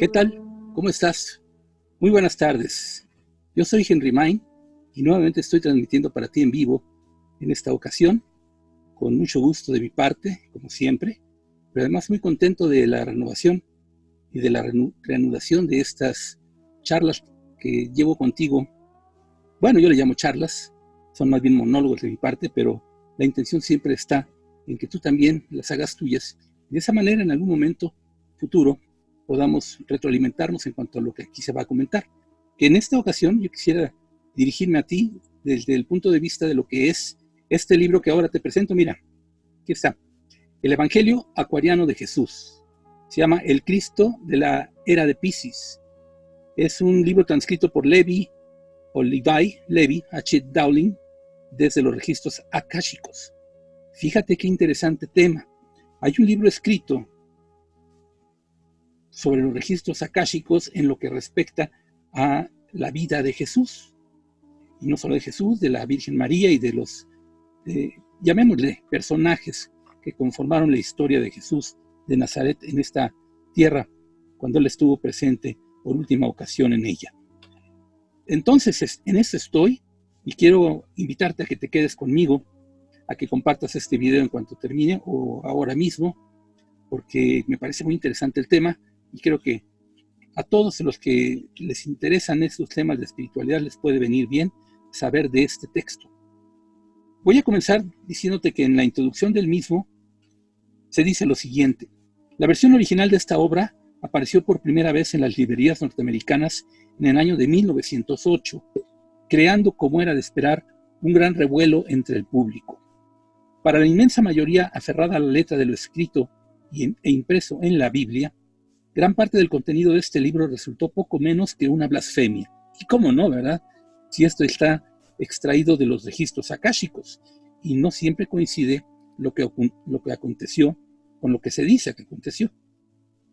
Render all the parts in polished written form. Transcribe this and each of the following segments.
¿Qué tal? ¿Cómo estás? Muy buenas tardes. Yo soy Henry Main y nuevamente estoy transmitiendo para ti en vivo en esta ocasión, con mucho gusto de mi parte, como siempre, pero además muy contento de la renovación y de la reanudación de estas charlas que llevo contigo. Bueno, yo le llamo charlas, son más bien monólogos de mi parte, pero la intención siempre está en que tú también las hagas tuyas y de esa manera en algún momento futuro podamos retroalimentarnos en cuanto a lo que aquí se va a comentar. Que en esta ocasión yo quisiera dirigirme a ti desde el punto de vista de lo que es este libro que ahora te presento. Mira, aquí está, el Evangelio Acuariano de Jesús. Se llama El Cristo de la Era de Piscis. Es un libro transcrito por Levi H. Dowling, desde los registros akáshicos. Fíjate qué interesante tema. Hay un libro escrito sobre los registros akáshicos en lo que respecta a la vida de Jesús. Y no solo de Jesús, de la Virgen María y de los, llamémosle, personajes que conformaron la historia de Jesús de Nazaret en esta tierra, cuando él estuvo presente por última ocasión en ella. Entonces, en eso estoy, y quiero invitarte a que te quedes conmigo, a que compartas este video en cuanto termine, o ahora mismo, porque me parece muy interesante el tema, y creo que a todos los que les interesan estos temas de espiritualidad les puede venir bien saber de este texto. Voy a comenzar diciéndote que en la introducción del mismo se dice lo siguiente: la versión original de esta obra apareció por primera vez en las librerías norteamericanas en el año de 1908, creando, como era de esperar, un gran revuelo entre el público. Para la inmensa mayoría aferrada a la letra de lo escrito e impreso en la Biblia, gran parte del contenido de este libro resultó poco menos que una blasfemia. Y cómo no, ¿verdad? Si esto está extraído de los registros akáshicos y no siempre coincide lo que aconteció con lo que se dice que aconteció.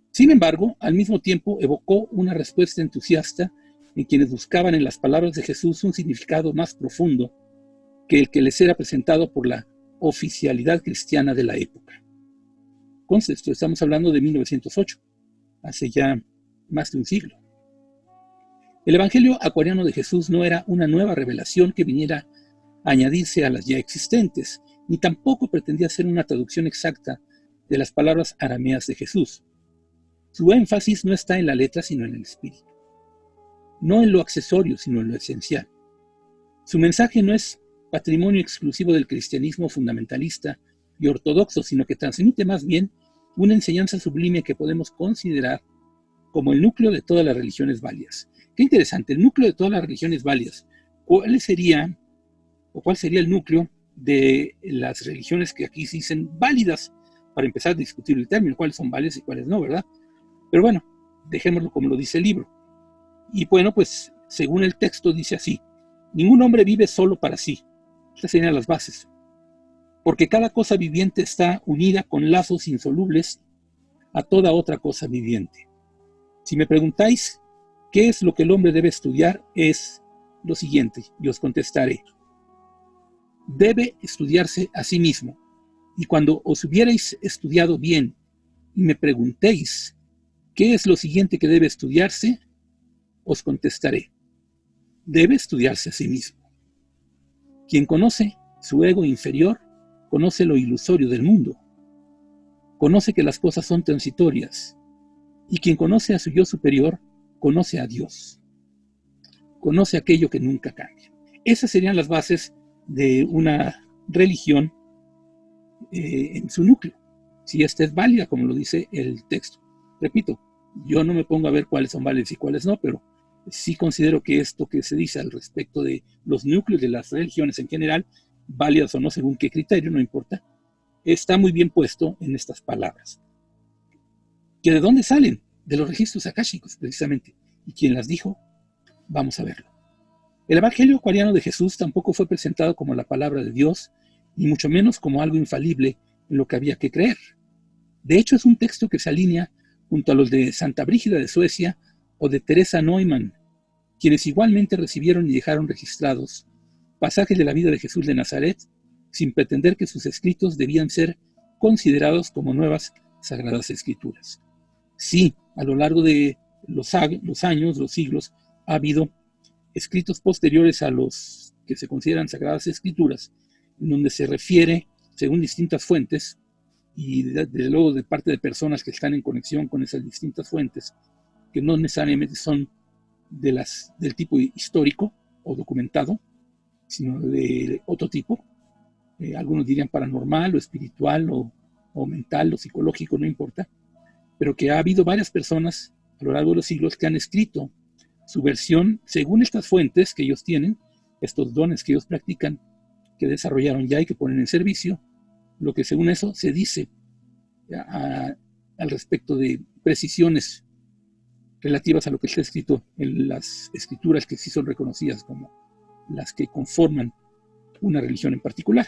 Sin embargo, al mismo tiempo evocó una respuesta entusiasta en quienes buscaban en las palabras de Jesús un significado más profundo que el que les era presentado por la oficialidad cristiana de la época. Entonces, esto estamos hablando de 1908, hace ya más de un siglo. El Evangelio Acuariano de Jesús no era una nueva revelación que viniera a añadirse a las ya existentes, ni tampoco pretendía ser una traducción exacta de las palabras arameas de Jesús. Su énfasis no está en la letra, sino en el espíritu. No en lo accesorio, sino en lo esencial. Su mensaje no es patrimonio exclusivo del cristianismo fundamentalista y ortodoxo, sino que transmite más bien una enseñanza sublime que podemos considerar como el núcleo de todas las religiones válidas. Qué interesante, el núcleo de todas las religiones válidas. ¿Cuál sería el núcleo de las religiones que aquí se dicen válidas? Para empezar a discutir el término, cuáles son válidas y cuáles no, ¿verdad? Pero bueno, dejémoslo como lo dice el libro. Y bueno, pues según el texto dice así: ningún hombre vive solo para sí. Estas serían las bases. Porque cada cosa viviente está unida con lazos insolubles a toda otra cosa viviente. Si me preguntáis qué es lo que el hombre debe estudiar, es lo siguiente, y os contestaré. Debe estudiarse a sí mismo, y cuando os hubierais estudiado bien y me preguntéis qué es lo siguiente que debe estudiarse, os contestaré. Debe estudiarse a sí mismo. Quien conoce su ego inferior, conoce lo ilusorio del mundo. Conoce que las cosas son transitorias. Y quien conoce a su yo superior, conoce a Dios. Conoce aquello que nunca cambia. Esas serían las bases de una religión en su núcleo. Si esta es válida, como lo dice el texto. Repito, yo no me pongo a ver cuáles son válidas y cuáles no, pero sí considero que esto que se dice al respecto de los núcleos de las religiones en general, válidas o no según qué criterio, no importa, está muy bien puesto en estas palabras. ¿Que de dónde salen? De los registros akáshicos, precisamente. ¿Y quién las dijo? Vamos a verlo. El Evangelio Acuariano de Jesús tampoco fue presentado como la palabra de Dios, ni mucho menos como algo infalible en lo que había que creer. De hecho, es un texto que se alinea junto a los de Santa Brígida de Suecia o de Teresa Neumann, quienes igualmente recibieron y dejaron registrados pasajes de la vida de Jesús de Nazaret, sin pretender que sus escritos debían ser considerados como nuevas sagradas escrituras. Sí, a lo largo de los años, los siglos, ha habido escritos posteriores a los que se consideran Sagradas Escrituras, en donde se refiere, según distintas fuentes, y desde luego de parte de personas que están en conexión con esas distintas fuentes, que no necesariamente son del tipo histórico o documentado, sino de otro tipo. Algunos dirían paranormal o espiritual o mental o psicológico, no importa, pero que ha habido varias personas a lo largo de los siglos que han escrito su versión según estas fuentes que ellos tienen, estos dones que ellos practican, que desarrollaron ya y que ponen en servicio, lo que según eso se dice al respecto de precisiones relativas a lo que está escrito en las escrituras que sí son reconocidas como las que conforman una religión en particular.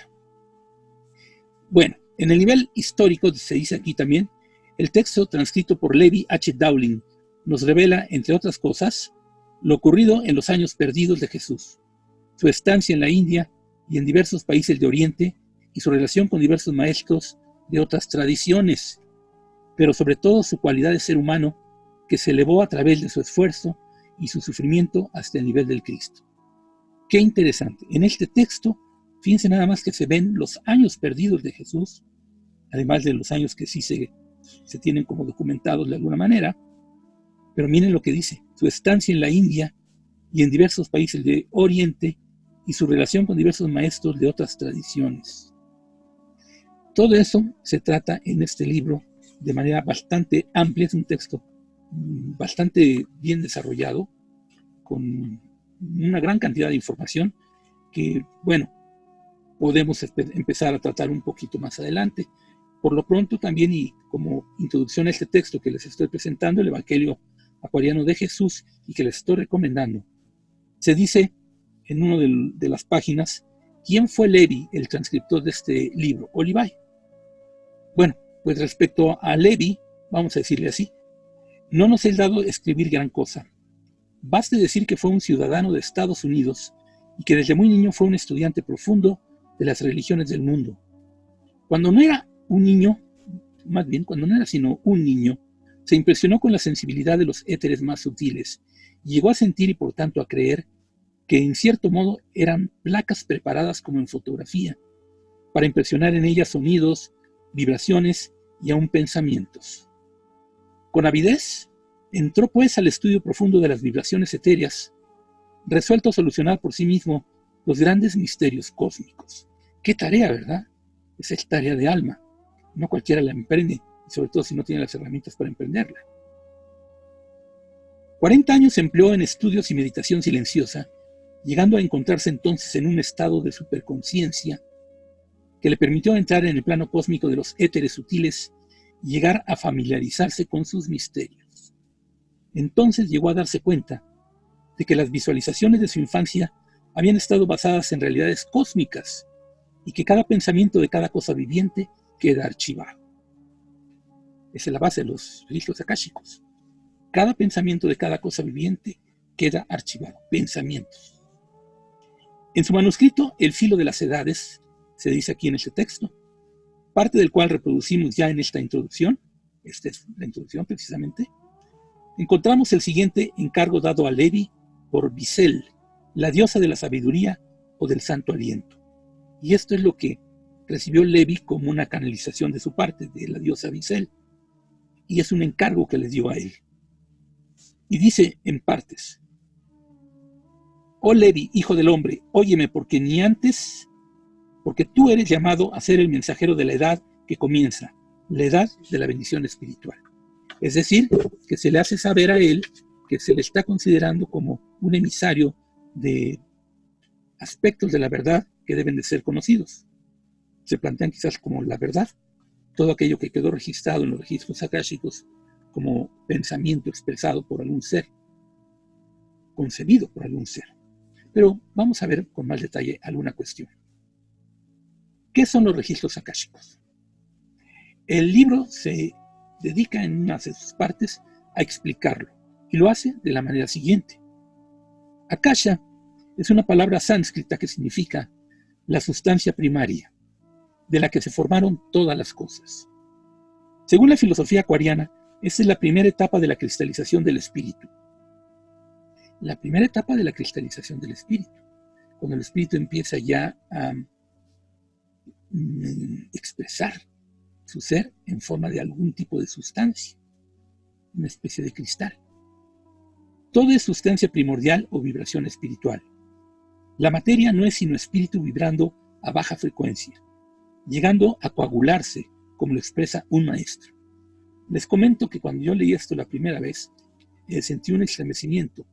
Bueno, en el nivel histórico, se dice aquí también, el texto transcrito por Levi H. Dowling nos revela, entre otras cosas, lo ocurrido en los años perdidos de Jesús, su estancia en la India y en diversos países de Oriente y su relación con diversos maestros de otras tradiciones, pero sobre todo su cualidad de ser humano que se elevó a través de su esfuerzo y su sufrimiento hasta el nivel del Cristo. Qué interesante. En este texto, fíjense nada más que se ven los años perdidos de Jesús, además de los años que sí se tienen como documentados de alguna manera, pero miren lo que dice, su estancia en la India y en diversos países de Oriente y su relación con diversos maestros de otras tradiciones. Todo eso se trata en este libro de manera bastante amplia, es un texto bastante bien desarrollado, con una gran cantidad de información que, bueno, podemos empezar a tratar un poquito más adelante. Por lo pronto también, y como introducción a este texto que les estoy presentando, el Evangelio Acuariano de Jesús, y que les estoy recomendando, se dice en una de las páginas, ¿quién fue Levi, el transcriptor de este libro? O Levi. Bueno, pues respecto a Levi, vamos a decirle así, no nos es dado escribir gran cosa. Baste decir que fue un ciudadano de Estados Unidos y que desde muy niño fue un estudiante profundo de las religiones del mundo. Cuando no era un niño, más bien cuando no era sino un niño, se impresionó con la sensibilidad de los éteres más sutiles y llegó a sentir y por tanto a creer que en cierto modo eran placas preparadas como en fotografía, para impresionar en ellas sonidos, vibraciones y aún pensamientos. Con avidez, entró pues al estudio profundo de las vibraciones etéreas, resuelto a solucionar por sí mismo los grandes misterios cósmicos. ¡Qué tarea, verdad! Esa es tarea de alma. No cualquiera la emprende, y sobre todo si no tiene las herramientas para emprenderla. 40 años se empleó en estudios y meditación silenciosa, llegando a encontrarse entonces en un estado de superconciencia que le permitió entrar en el plano cósmico de los éteres sutiles y llegar a familiarizarse con sus misterios. Entonces llegó a darse cuenta de que las visualizaciones de su infancia habían estado basadas en realidades cósmicas y que cada pensamiento de cada cosa viviente queda archivado. Esa es la base de los registros akáshicos. Cada pensamiento de cada cosa viviente queda archivado. Pensamientos. En su manuscrito, El filo de las edades, se dice aquí en este texto, parte del cual reproducimos ya en esta introducción, esta es la introducción precisamente, encontramos el siguiente encargo dado a Levi por Visel, la diosa de la sabiduría o del santo aliento. Y esto es lo que recibió Levi como una canalización de su parte, de la diosa Visel. Y es un encargo que le dio a él. Y dice en partes, oh Levi, hijo del hombre, óyeme porque tú eres llamado a ser el mensajero de la edad que comienza, la edad de la bendición espiritual. Es decir, que se le hace saber a él que se le está considerando como un emisario de aspectos de la verdad que deben de ser conocidos. Se plantean quizás como la verdad, todo aquello que quedó registrado en los registros akáshicos como pensamiento expresado por algún ser, concebido por algún ser. Pero vamos a ver con más detalle alguna cuestión. ¿Qué son los registros akáshicos? El libro se dedica en una de sus partes a explicarlo y lo hace de la manera siguiente. Akasha es una palabra sánscrita que significa la sustancia primaria, de la que se formaron todas las cosas. Según la filosofía acuariana, Esta es la primera etapa de la cristalización del espíritu. La primera etapa de la cristalización del espíritu, cuando el espíritu empieza ya a expresar su ser en forma de algún tipo de sustancia, una especie de cristal. Todo es sustancia primordial o vibración espiritual. La materia no es sino espíritu vibrando a baja frecuencia, llegando a coagularse, como lo expresa un maestro. Les comento que cuando yo leí esto la primera vez, sentí un estremecimiento,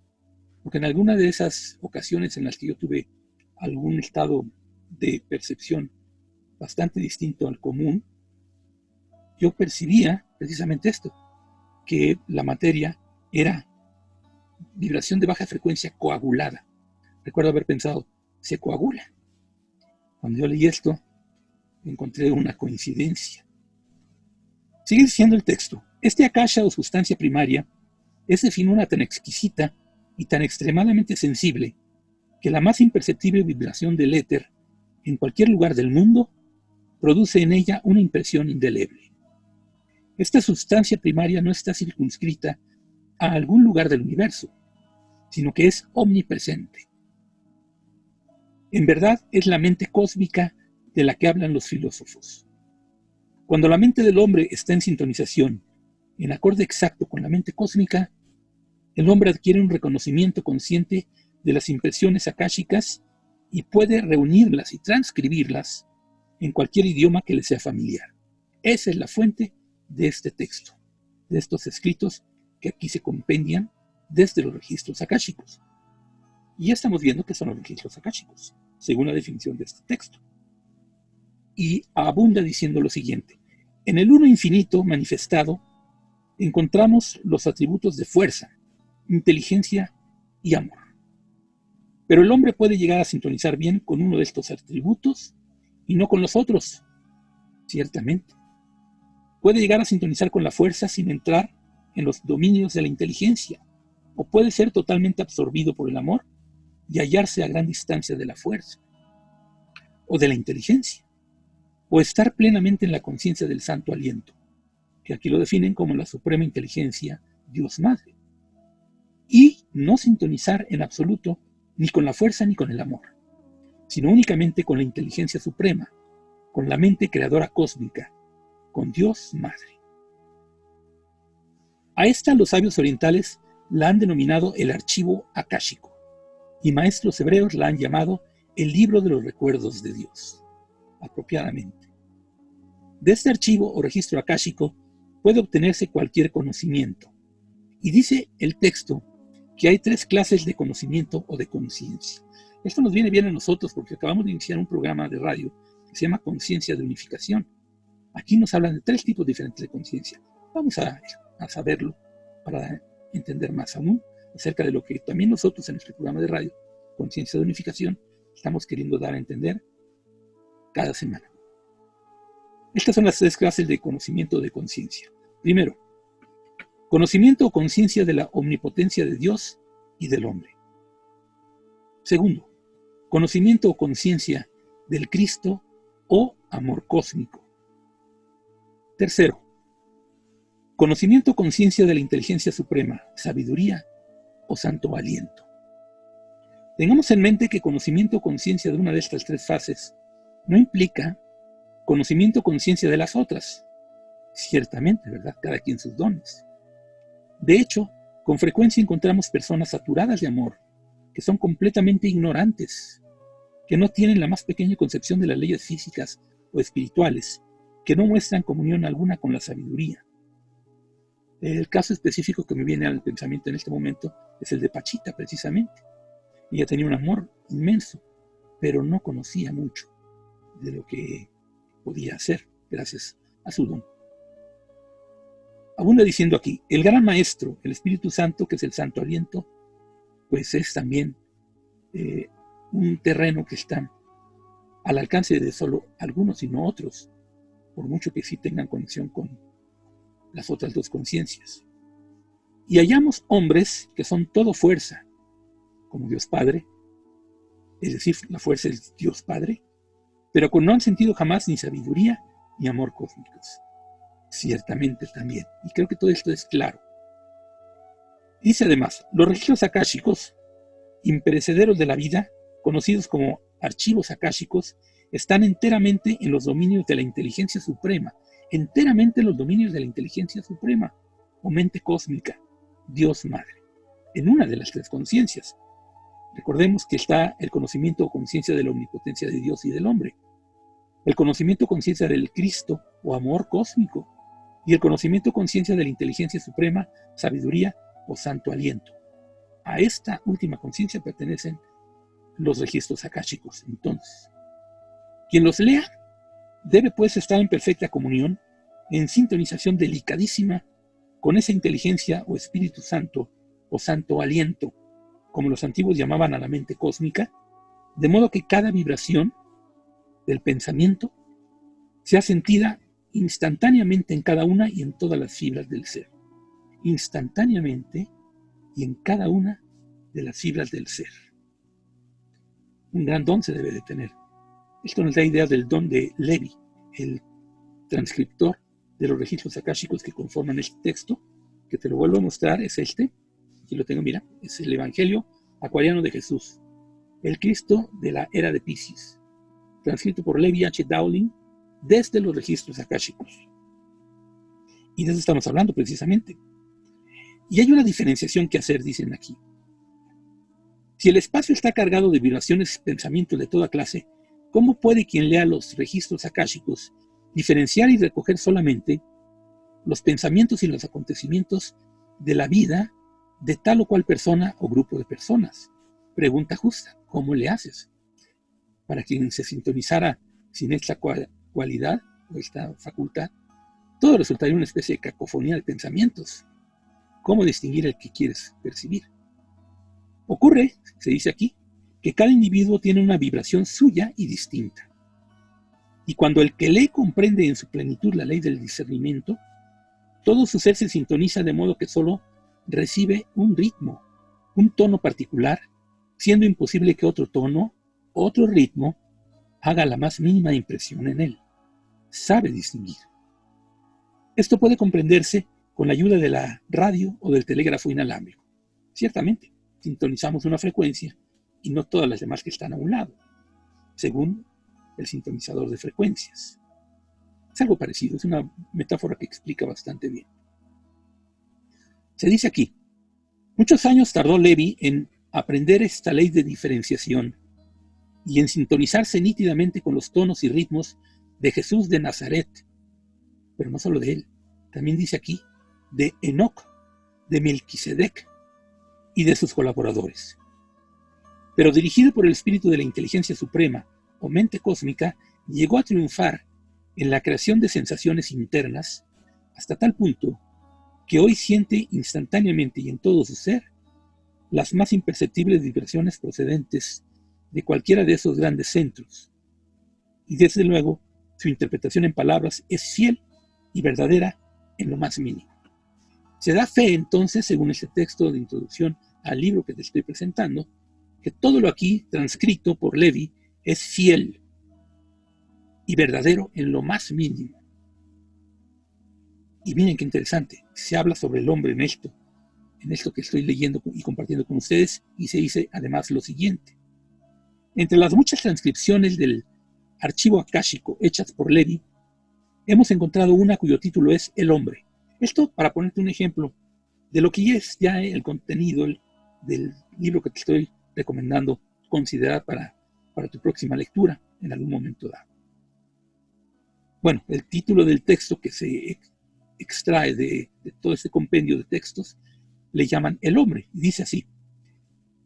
porque en alguna de esas ocasiones en las que yo tuve algún estado de percepción bastante distinto al común, yo percibía precisamente esto, que la materia era vibración de baja frecuencia coagulada. Recuerdo haber pensado, se coagula. Cuando yo leí esto, encontré una coincidencia. Sigue diciendo el texto, este akasha o sustancia primaria es de finura tan exquisita y tan extremadamente sensible que la más imperceptible vibración del éter en cualquier lugar del mundo produce en ella una impresión indeleble. Esta sustancia primaria no está circunscrita a algún lugar del universo, sino que es omnipresente. En verdad es la mente cósmica de la que hablan los filósofos. Cuando la mente del hombre está en sintonización, en acorde exacto con la mente cósmica, el hombre adquiere un reconocimiento consciente de las impresiones akáshicas y puede reunirlas y transcribirlas en cualquier idioma que le sea familiar. Esa es la fuente de este texto, de estos escritos que aquí se compendian desde los registros akáshicos. Y ya estamos viendo que son los registros akáshicos, según la definición de este texto. Y abunda diciendo lo siguiente: en el uno infinito manifestado encontramos los atributos de fuerza, inteligencia y amor. Pero el hombre puede llegar a sintonizar bien con uno de estos atributos y no con los otros, ciertamente. Puede llegar a sintonizar con la fuerza sin entrar en los dominios de la inteligencia, o puede ser totalmente absorbido por el amor y hallarse a gran distancia de la fuerza, o de la inteligencia, o estar plenamente en la conciencia del santo aliento, que aquí lo definen como la suprema inteligencia, Dios Madre, y no sintonizar en absoluto ni con la fuerza ni con el amor, sino únicamente con la inteligencia suprema, con la mente creadora cósmica, con Dios Madre. A esta los sabios orientales la han denominado el archivo akáshico, y maestros hebreos la han llamado el libro de los recuerdos de Dios, apropiadamente. De este archivo o registro akáshico puede obtenerse cualquier conocimiento, y dice el texto que hay 3 clases de conocimiento o de conciencia. Esto nos viene bien a nosotros porque acabamos de iniciar un programa de radio que se llama Conciencia de Unificación. Aquí nos hablan de 3 tipos diferentes de conciencia. Vamos a saberlo para entender más aún acerca de lo que también nosotros en nuestro programa de radio, Conciencia de Unificación, estamos queriendo dar a entender cada semana. Estas son las 3 clases de conocimiento o de conciencia. Primero, conocimiento o conciencia de la omnipotencia de Dios y del hombre. Segundo, conocimiento o conciencia del Cristo o amor cósmico. Tercero, conocimiento o conciencia de la inteligencia suprema, sabiduría o santo aliento. Tengamos en mente que conocimiento o conciencia de una de estas 3 fases no implica conocimiento o conciencia de las otras. Ciertamente, ¿verdad? Cada quien sus dones. De hecho, con frecuencia encontramos personas saturadas de amor, que son completamente ignorantes, que no tienen la más pequeña concepción de las leyes físicas o espirituales, que no muestran comunión alguna con la sabiduría. El caso específico que me viene al pensamiento en este momento es el de Pachita, precisamente. Ella tenía un amor inmenso, pero no conocía mucho de lo que podía hacer gracias a su don. Abunda diciendo aquí, el gran maestro, el Espíritu Santo, que es el santo aliento, pues es también un terreno que está al alcance de solo algunos y no otros, por mucho que sí tengan conexión con las otras 2 conciencias. Y hallamos hombres que son todo fuerza, como Dios Padre, es decir, la fuerza es Dios Padre, pero no han sentido jamás ni sabiduría ni amor cósmicos. ciertamente también. Y creo que todo esto es claro. Dice además, los registros akáshicos, imperecederos de la vida, conocidos como archivos akáshicos, están enteramente en los dominios de la inteligencia suprema, enteramente en los dominios de la inteligencia suprema, o mente cósmica, Dios Madre, en una de las tres conciencias. Recordemos que está el conocimiento o conciencia de la omnipotencia de Dios y del hombre, el conocimiento o conciencia del Cristo o amor cósmico, y el conocimiento o conciencia de la inteligencia suprema, sabiduría o santo aliento. A esta última conciencia pertenecen los registros akáshicos. Entonces, quien los lea debe pues estar en perfecta comunión, en sintonización delicadísima con esa inteligencia o Espíritu Santo o santo aliento, como los antiguos llamaban a la mente cósmica, de modo que cada vibración del pensamiento sea sentida instantáneamente en cada una y en todas las fibras del ser. Instantáneamente y en cada una de las fibras del ser. Un gran don se debe de tener. Esto nos da idea del don de Levi, el transcriptor de los registros akáshicos que conforman este texto, que te lo vuelvo a mostrar, es este. Aquí lo tengo, mira, es el Evangelio Acuariano de Jesús, el Cristo de la era de Piscis, transcrito por Levi H. Dowling desde los registros akáshicos. Y de eso estamos hablando precisamente. Y hay una diferenciación que hacer, dicen aquí. Si el espacio está cargado de vibraciones y pensamientos de toda clase, ¿cómo puede quien lea los registros akáshicos diferenciar y recoger solamente los pensamientos y los acontecimientos de la vida de tal o cual persona o grupo de personas? Pregunta justa, ¿cómo le haces? Para quien se sintonizara sin esta cualidad o esta facultad, todo resultaría una especie de cacofonía de pensamientos. ¿Cómo distinguir el que quieres percibir? Ocurre, se dice aquí, que cada individuo tiene una vibración suya y distinta. Y cuando el que lee comprende en su plenitud la ley del discernimiento, todo su ser se sintoniza de modo que solo recibe un ritmo, un tono particular, siendo imposible que otro tono, otro ritmo, haga la más mínima impresión en él. Sabe distinguir. Esto puede comprenderse con la ayuda de la radio o del telégrafo inalámbrico. Ciertamente, sintonizamos una frecuencia y no todas las demás que están a un lado, según el sintonizador de frecuencias. Es algo parecido, es una metáfora que explica bastante bien. Se dice aquí, muchos años tardó Levi en aprender esta ley de diferenciación y en sintonizarse nítidamente con los tonos y ritmos de Jesús de Nazaret, pero no solo de él, también dice aquí, de Enoc, de Melquisedec y de sus colaboradores. Pero dirigido por el espíritu de la inteligencia suprema o mente cósmica, llegó a triunfar en la creación de sensaciones internas hasta tal punto que hoy siente instantáneamente y en todo su ser las más imperceptibles vibraciones procedentes de cualquiera de esos grandes centros. Y desde luego, su interpretación en palabras es fiel y verdadera en lo más mínimo. Se da fe entonces, según este texto de introducción al libro que te estoy presentando, que todo lo aquí transcrito por Levi es fiel y verdadero en lo más mínimo. Y miren qué interesante, se habla sobre el hombre en esto que estoy leyendo y compartiendo con ustedes, y se dice además lo siguiente. Entre las muchas transcripciones del archivo akáshico hechas por Levi, hemos encontrado una cuyo título es El hombre. Esto para ponerte un ejemplo de lo que es ya el contenido del libro que te estoy recomendando considerar para tu próxima lectura en algún momento dado. Bueno, el título del texto que se extrae de todo este compendio de textos le llaman El hombre, y dice así,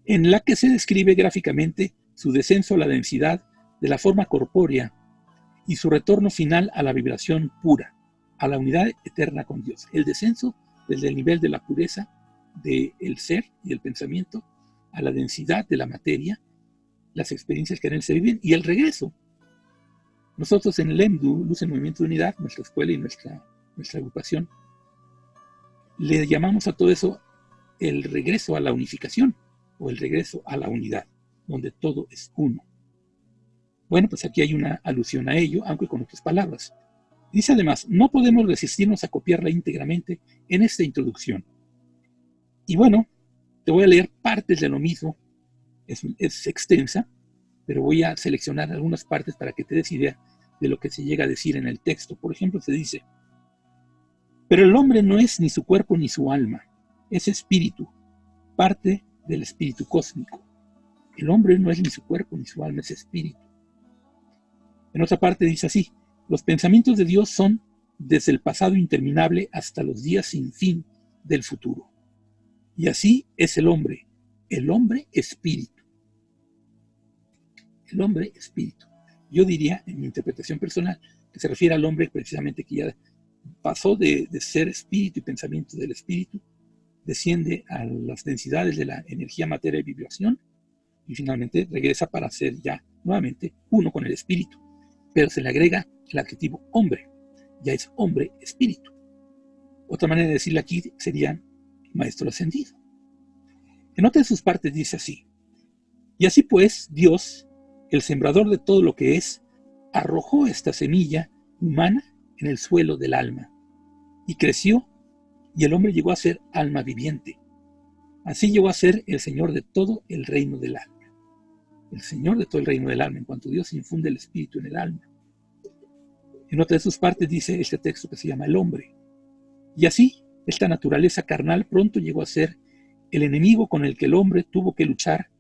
en la que se describe gráficamente su descenso a la densidad de la forma corpórea y su retorno final a la vibración pura, a la unidad eterna con Dios. El descenso desde el nivel de la pureza del ser y del pensamiento a la densidad de la materia, las experiencias que en él se viven, y el regreso. Nosotros en el EMDU, Luz en Movimiento de Unidad, nuestra escuela y nuestra agrupación, le llamamos a todo eso el regreso a la unificación o el regreso a la unidad, donde todo es uno. Bueno, pues aquí hay una alusión a ello, aunque con otras palabras. Dice además, no podemos resistirnos a copiarla íntegramente en esta introducción. Y bueno, te voy a leer partes de lo mismo, es extensa, pero voy a seleccionar algunas partes para que te des idea de lo que se llega a decir en el texto. Por ejemplo, se dice, pero el hombre no es ni su cuerpo ni su alma, es espíritu, parte del espíritu cósmico. El hombre no es ni su cuerpo ni su alma, es espíritu. En otra parte dice así, los pensamientos de Dios son desde el pasado interminable hasta los días sin fin del futuro. Y así es el hombre espíritu. El hombre espíritu. Yo diría, en mi interpretación personal, que se refiere al hombre precisamente que ya pasó de ser espíritu y pensamiento del espíritu, desciende a las densidades de la energía, materia y vibración, y finalmente regresa para ser ya nuevamente uno con el espíritu. Pero se le agrega el adjetivo hombre, ya es hombre espíritu. Otra manera de decirle aquí sería maestro ascendido. En otra de sus partes dice así, y así pues Dios, el sembrador de todo lo que es, arrojó esta semilla humana en el suelo del alma, y creció, y el hombre llegó a ser alma viviente. Así llegó a ser el Señor de todo el reino del alma. El Señor de todo el reino del alma, en cuanto Dios infunde el espíritu en el alma. En otra de sus partes dice este texto que se llama el hombre. Y así, esta naturaleza carnal pronto llegó a ser el enemigo con el que el hombre tuvo que luchar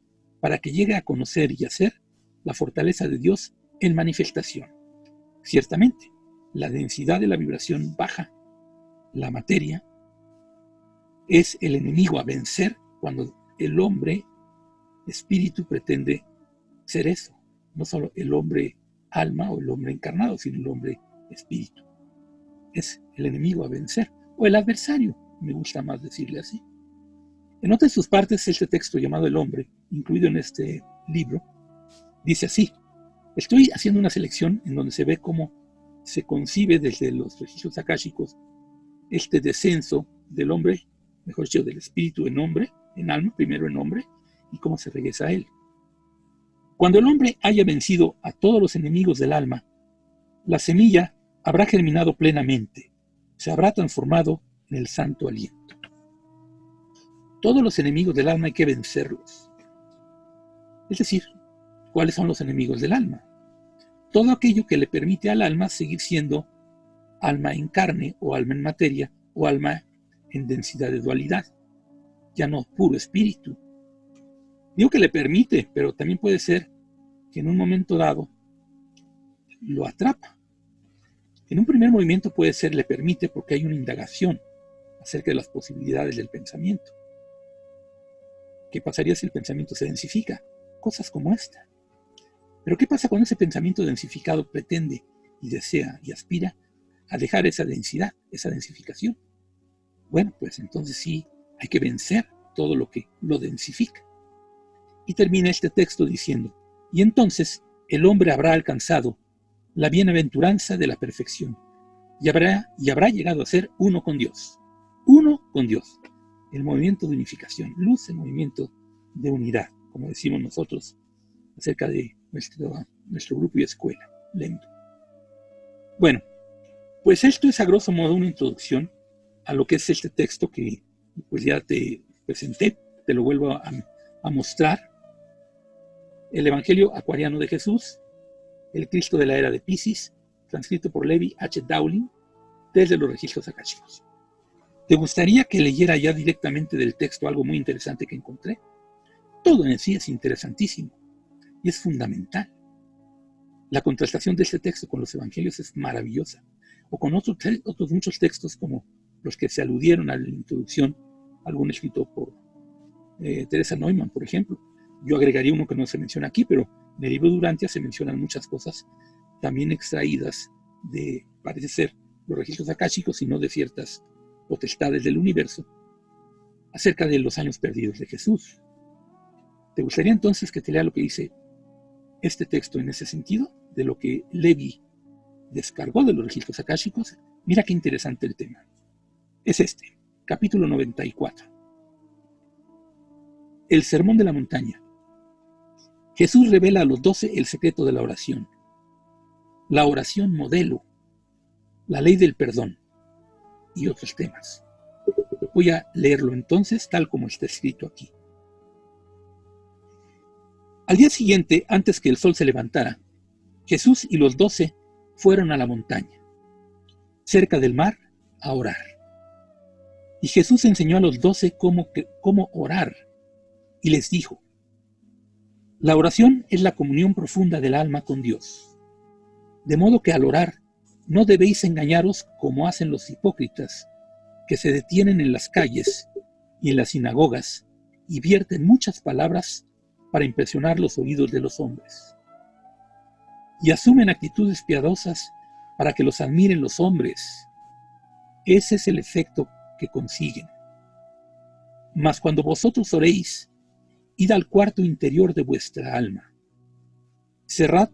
para que llegue a conocer y hacer la fortaleza de Dios en manifestación. Ciertamente, la densidad de la vibración baja, la materia, es el enemigo a vencer cuando el hombre espíritu pretende ser eso. No solo el hombre alma o el hombre encarnado, sino el hombre espíritu. Es el enemigo a vencer, o el adversario, me gusta más decirle así. En otra de sus partes, este texto llamado El hombre, incluido en este libro, dice así, estoy haciendo una selección en donde se ve cómo se concibe desde los registros akáshicos este descenso del hombre, mejor dicho, del espíritu en hombre, en alma, primero en hombre, y cómo se regresa a él. Cuando el hombre haya vencido a todos los enemigos del alma, la semilla habrá germinado plenamente, se habrá transformado en el santo aliento. Todos los enemigos del alma hay que vencerlos. Es decir, ¿cuáles son los enemigos del alma? Todo aquello que le permite al alma seguir siendo alma en carne o alma en materia o alma en densidad de dualidad, ya no puro espíritu. Digo que le permite, pero también puede ser que en un momento dado lo atrapa. En un primer movimiento puede ser le permite porque hay una indagación acerca de las posibilidades del pensamiento. ¿Qué pasaría si el pensamiento se densifica? Cosas como esta. Pero ¿qué pasa cuando ese pensamiento densificado pretende y desea y aspira a dejar esa densidad, esa densificación? Bueno, pues entonces sí hay que vencer todo lo que lo densifica. Y termina este texto diciendo, y entonces el hombre habrá alcanzado la bienaventuranza de la perfección y habrá llegado a ser uno con Dios. Uno con Dios. El movimiento de unificación, luz en movimiento de unidad, como decimos nosotros acerca de nuestro grupo y escuela, Lendo. Bueno, pues esto es a grosso modo una introducción a lo que es este texto que pues ya te presenté, te lo vuelvo a mostrar. El Evangelio Acuariano de Jesús, el Cristo de la Era de Piscis, transcrito por Levi H. Dowling, desde los registros akáshicos. ¿Te gustaría que leyera ya directamente del texto algo muy interesante que encontré? Todo en sí es interesantísimo y es fundamental. La contrastación de este texto con los evangelios es maravillosa, o con otros muchos textos como los que se aludieron a la introducción, algún escrito por Teresa Neumann, por ejemplo. Yo agregaría uno que no se menciona aquí, pero en el libro Durantia se mencionan muchas cosas también extraídas de, parece ser, los registros akáshicos y no de ciertas potestades del universo, acerca de los años perdidos de Jesús. ¿Te gustaría entonces que te lea lo que dice este texto en ese sentido, de lo que Levi descargó de los registros akáshicos? Mira qué interesante el tema. Es este, capítulo 94. El sermón de la montaña. Jesús revela a los 12 el secreto de la oración modelo. la ley del perdón y otros temas. Voy a leerlo entonces tal como está escrito aquí. Al día siguiente, antes que el sol se levantara, Jesús y los 12 fueron a la montaña, cerca del mar, a orar. Y Jesús enseñó a los 12 cómo orar, y les dijo: la oración es la comunión profunda del alma con Dios. De modo que al orar, no debéis engañaros como hacen los hipócritas, que se detienen en las calles y en las sinagogas y vierten muchas palabras para impresionar los oídos de los hombres. Y asumen actitudes piadosas para que los admiren los hombres. Ese es el efecto que consiguen. Mas cuando vosotros oréis, id al cuarto interior de vuestra alma. Cerrad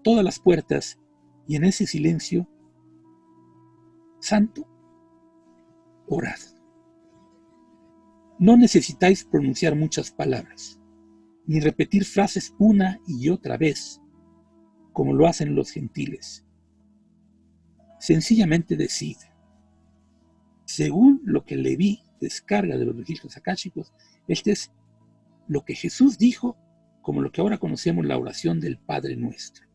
todas las puertas y en ese silencio santo, orad. No necesitáis pronunciar muchas palabras, ni repetir frases una y otra vez, como lo hacen los gentiles. Sencillamente decid: según lo que Leví descarga de los registros akáshicos, este es lo que Jesús dijo, como lo que ahora conocemos la oración del Padre Nuestro.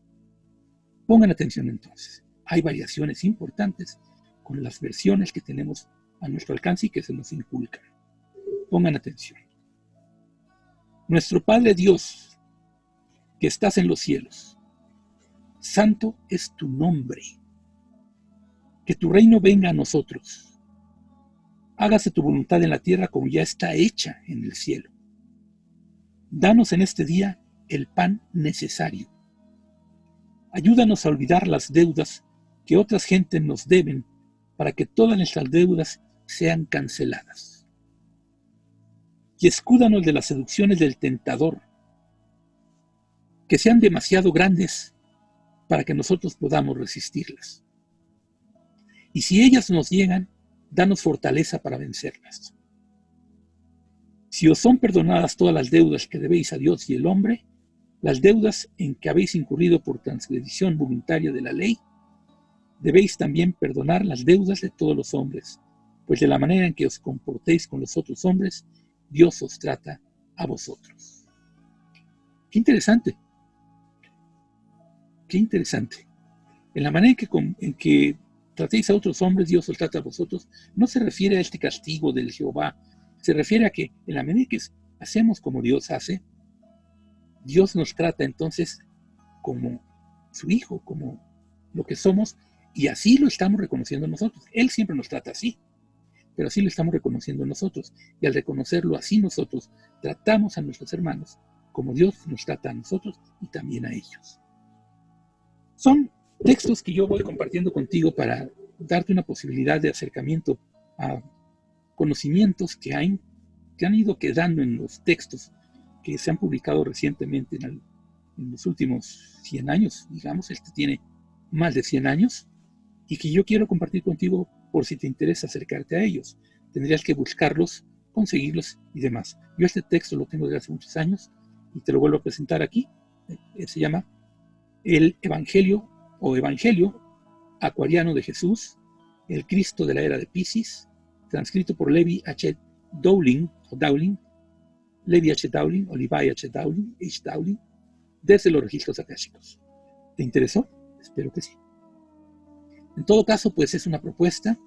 Pongan atención entonces. Hay variaciones importantes con las versiones que tenemos a nuestro alcance y que se nos inculcan. Pongan atención. Nuestro Padre Dios, que estás en los cielos, santo es tu nombre. Que tu reino venga a nosotros. Hágase tu voluntad en la tierra como ya está hecha en el cielo. Danos en este día el pan necesario. Ayúdanos a olvidar las deudas que otras gentes nos deben para que todas nuestras deudas sean canceladas. Y escúdanos de las seducciones del tentador, que sean demasiado grandes para que nosotros podamos resistirlas. Y si ellas nos llegan, danos fortaleza para vencerlas. Si os son perdonadas todas las deudas que debéis a Dios y el hombre, las deudas en que habéis incurrido por transgresión voluntaria de la ley, debéis también perdonar las deudas de todos los hombres, pues de la manera en que os comportéis con los otros hombres, Dios os trata a vosotros. Qué interesante. Qué interesante. En la manera en que tratéis a otros hombres, Dios os trata a vosotros, no se refiere a este castigo del Jehová, se refiere a que en la medida que hacemos como Dios hace, Dios nos trata entonces como su hijo, como lo que somos, y así lo estamos reconociendo nosotros. Él siempre nos trata así, pero así lo estamos reconociendo nosotros, y al reconocerlo así nosotros, tratamos a nuestros hermanos como Dios nos trata a nosotros y también a ellos. Son textos que yo voy compartiendo contigo para darte una posibilidad de acercamiento a conocimientos que han ido quedando en los textos que se han publicado recientemente en los últimos 100 años, digamos, este tiene más de 100 años, y que yo quiero compartir contigo por si te interesa acercarte a ellos. Tendrías que buscarlos, conseguirlos y demás. Yo este texto lo tengo desde hace muchos años y te lo vuelvo a presentar aquí. Se llama El Evangelio o Evangelio Acuariano de Jesús, el Cristo de la Era de Piscis, transcrito por Levi H. Dowling, Levi H. Dowling, o Levi H. Dowling, desde los registros akáshicos. ¿Te interesó? Espero que sí. En todo caso, pues es una propuesta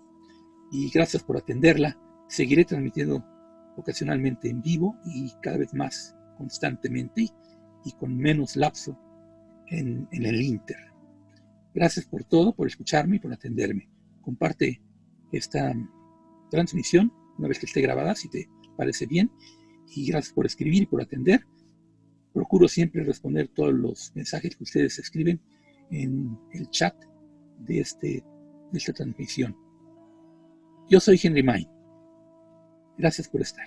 y gracias por atenderla. Seguiré transmitiendo ocasionalmente en vivo y cada vez más constantemente y con menos lapso en el Inter. Gracias por todo, por escucharme y por atenderme. Comparte esta transmisión una vez que esté grabada, si te parece bien, y gracias por escribir y por atender. Procuro siempre responder todos los mensajes que ustedes escriben en el chat de esta transmisión. Yo soy Henry May. Gracias por estar.